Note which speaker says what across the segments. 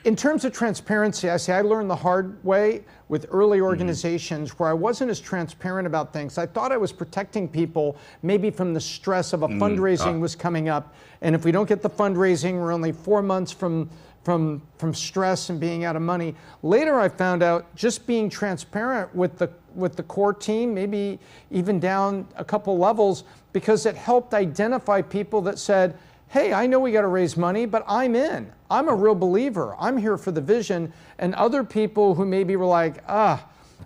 Speaker 1: In terms of transparency, I learned the hard way with early organizations where I wasn't as transparent about things. I thought I was protecting people maybe from the stress of a fundraising was coming up. And if we don't get the fundraising, we're only 4 months from stress and being out of money. Later, I found out just being transparent with the core team, maybe even down a couple levels, because it helped identify people that said, hey, I know we got to raise money, but I'm in. I'm a real believer. I'm here for the vision. And other people who maybe were like, I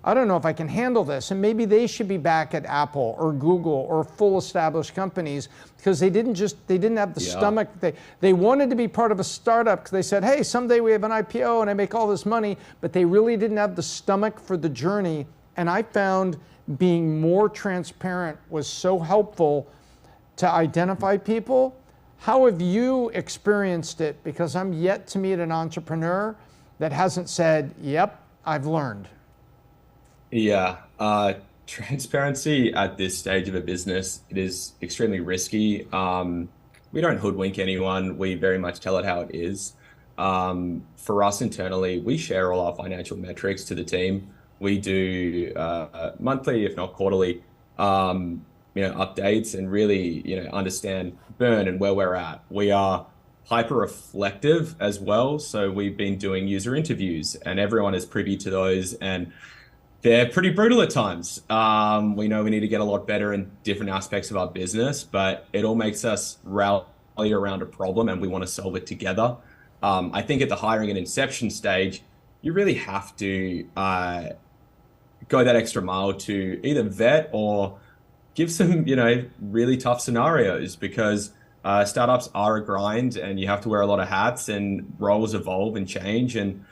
Speaker 1: don't know if I can handle this. And maybe they should be back at Apple or Google or full established companies because they didn't have the stomach. They wanted to be part of a startup because they said, hey, someday we have an IPO and I make all this money, but they really didn't have the stomach for the journey. And I found being more transparent was so helpful to identify people. How have you experienced it? Because I'm yet to meet an entrepreneur that hasn't said, yep, I've learned.
Speaker 2: Yeah, transparency at this stage of a business, it is extremely risky. We don't hoodwink anyone. We very much tell it how it is. For us internally, we share all our financial metrics to the team. We do monthly, if not quarterly, updates and really, understand burn and where we're at. We are hyper reflective as well. So we've been doing user interviews and everyone is privy to those and they're pretty brutal at times. We know we need to get a lot better in different aspects of our business, but it all makes us rally around a problem and we want to solve it together. I think at the hiring and inception stage, you really have to go that extra mile to either vet or give some, really tough scenarios because startups are a grind and you have to wear a lot of hats and roles evolve and change. And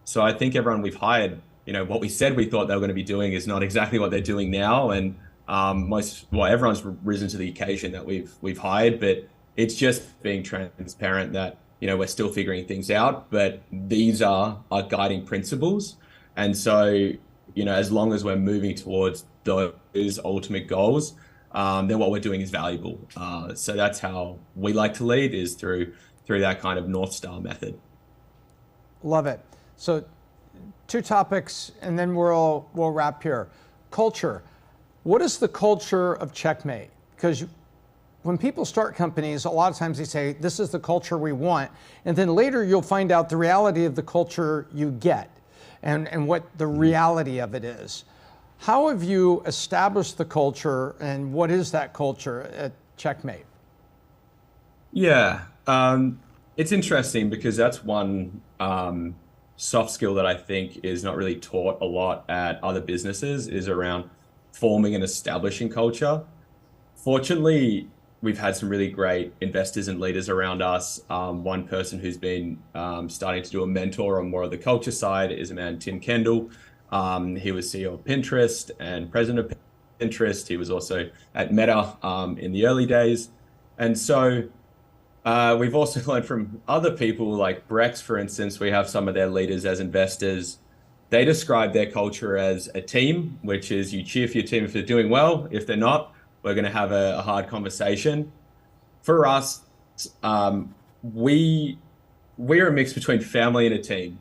Speaker 2: so I think everyone we've hired, what we said we thought they were going to be doing is not exactly what they're doing now. And everyone's risen to the occasion that we've hired, but it's just being transparent that, we're still figuring things out, but these are our guiding principles. And so, as long as we're moving towards those ultimate goals, then what we're doing is valuable. So that's how we like to lead, is through that kind of North Star method.
Speaker 1: Love it. So 2 topics and then we'll wrap here. Culture. What is the culture of Checkmate? Because when people start companies, a lot of times they say, this is the culture we want. And then later you'll find out the reality of the culture you get and what the reality of it is. How have you established the culture and what is that culture at Checkmate?
Speaker 2: Yeah, it's interesting because that's one soft skill that I think is not really taught a lot at other businesses, is around forming and establishing culture. Fortunately, we've had some really great investors and leaders around us. One person who's been starting to do a mentor on more of the culture side is a man, Tim Kendall. He was CEO of Pinterest and president of Pinterest. He was also at Meta in the early days. And so we've also learned from other people like Brex, for instance. We have some of their leaders as investors. They describe their culture as a team, which is you cheer for your team if they're doing well. If they're not, we're going to have a hard conversation. For us, we're a mix between family and a team.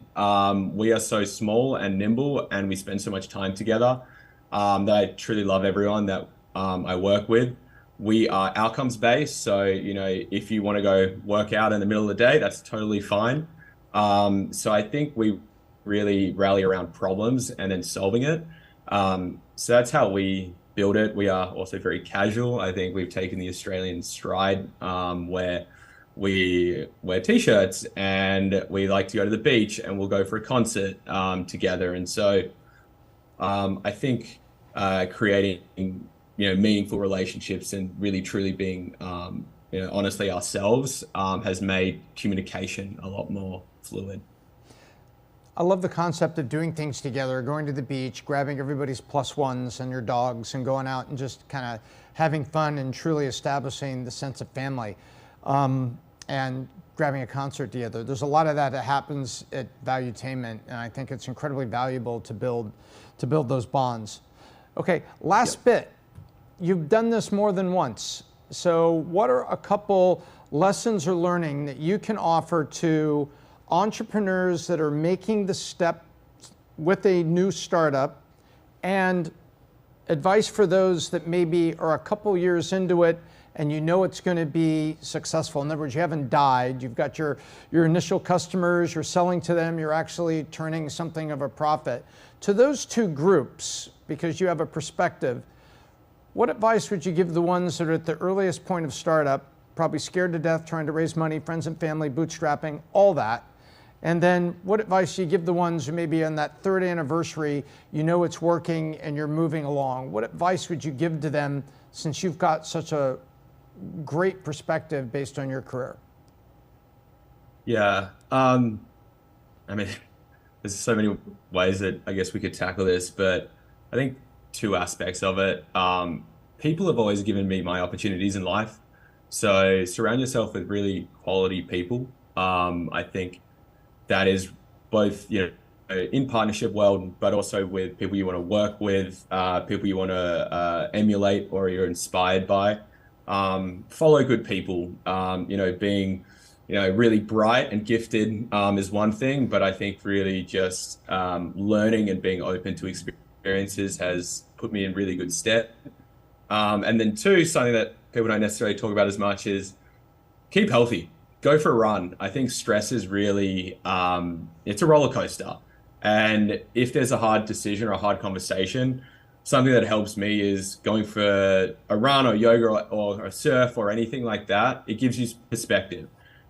Speaker 2: We are so small and nimble and we spend so much time together that I truly love everyone that I work with. We are outcomes based. So, if you want to go work out in the middle of the day, that's totally fine. So I think we really rally around problems and then solving it. So that's how we build it. We are also very casual. I think we've taken the Australian stride where we wear t-shirts and we like to go to the beach and we'll go for a concert together. And so I think creating meaningful relationships and really truly being honestly ourselves has made communication a lot more fluid.
Speaker 1: I love the concept of doing things together, going to the beach, grabbing everybody's +1s and your dogs and going out and just kind of having fun and truly establishing the sense of family and grabbing a concert together. There's a lot of that happens at Valuetainment, and I think it's incredibly valuable to build those bonds. Okay, last bit. You've done this more than once. So what are a couple lessons or learning that you can offer to entrepreneurs that are making the step with a new startup, and advice for those that maybe are a couple years into it and you know it's going to be successful. In other words, you haven't died. You've got your initial customers, you're selling to them, you're actually turning something of a profit. To those two groups, because you have a perspective, what advice would you give the ones that are at the earliest point of startup, probably scared to death, trying to raise money, friends and family, bootstrapping, all that? And then what advice do you give the ones who maybe on that third anniversary, you know it's working and you're moving along? What advice would you give to them, since you've got such a great perspective based on your career?
Speaker 2: Yeah. I mean, there's so many ways that I guess we could tackle this, but I think two aspects of it. People have always given me my opportunities in life. So surround yourself with really quality people. I think that is both, in partnership world, but also with people you want to work with, people you want to emulate or you're inspired by. Follow good people. Being, really bright and gifted is one thing, but I think really just learning and being open to experiences has put me in really good stead. And then two, something that people don't necessarily talk about as much is keep healthy. Go for a run. I think stress is really, it's a roller coaster. And if there's a hard decision or a hard conversation, something that helps me is going for a run or yoga or a surf or anything like that. It gives you perspective.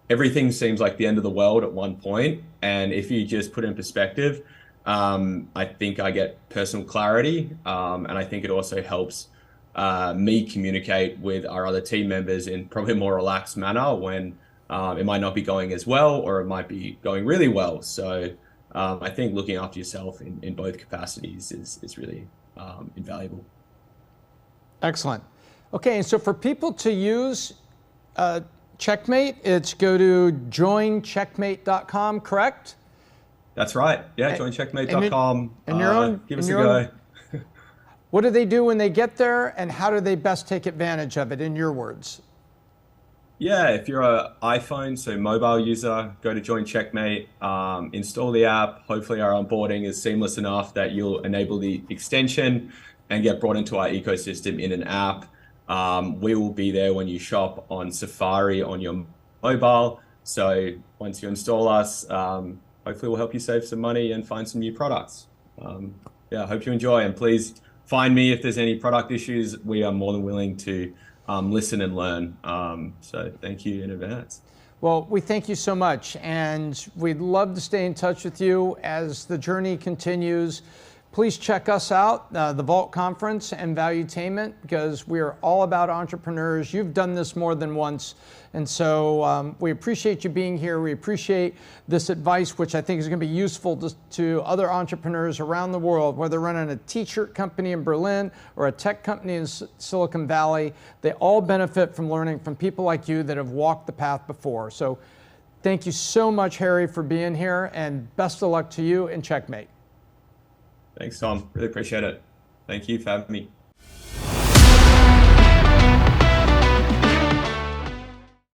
Speaker 2: Everything seems like the end of the world at one point. And if you just put it in perspective, I think I get personal clarity. And I think it also helps me communicate with our other team members in probably a more relaxed manner when it might not be going as well, or it might be going really well. So I think looking after yourself in both capacities is really invaluable.
Speaker 1: Excellent. Okay, and so for people to use Checkmate, it's go to joincheckmate.com, correct?
Speaker 2: That's right. Yeah, joincheckmate.com. Give us a go.
Speaker 1: What do they do when they get there, and how do they best take advantage of it, in your words?
Speaker 2: Yeah, if you're an iPhone, so mobile user, go to Join Checkmate, install the app. Hopefully our onboarding is seamless enough that you'll enable the extension and get brought into our ecosystem in an app. We will be there when you shop on Safari on your mobile. So once you install us, hopefully we'll help you save some money and find some new products. I hope you enjoy, and please find me if there's any product issues. We are more than willing to listen and learn. So thank you in advance.
Speaker 1: Well, we thank you so much, and we'd love to stay in touch with you as the journey continues. Please check us out, the Vault Conference and Valuetainment, because we are all about entrepreneurs. You've done this more than once, and so we appreciate you being here. We appreciate this advice, which I think is going to be useful to other entrepreneurs around the world, whether running a t-shirt company in Berlin or a tech company in Silicon Valley. They all benefit from learning from people like you that have walked the path before. So thank you so much, Harry, for being here, and best of luck to you and Checkmate.
Speaker 2: Thanks, Tom. Really appreciate it. Thank you for having me.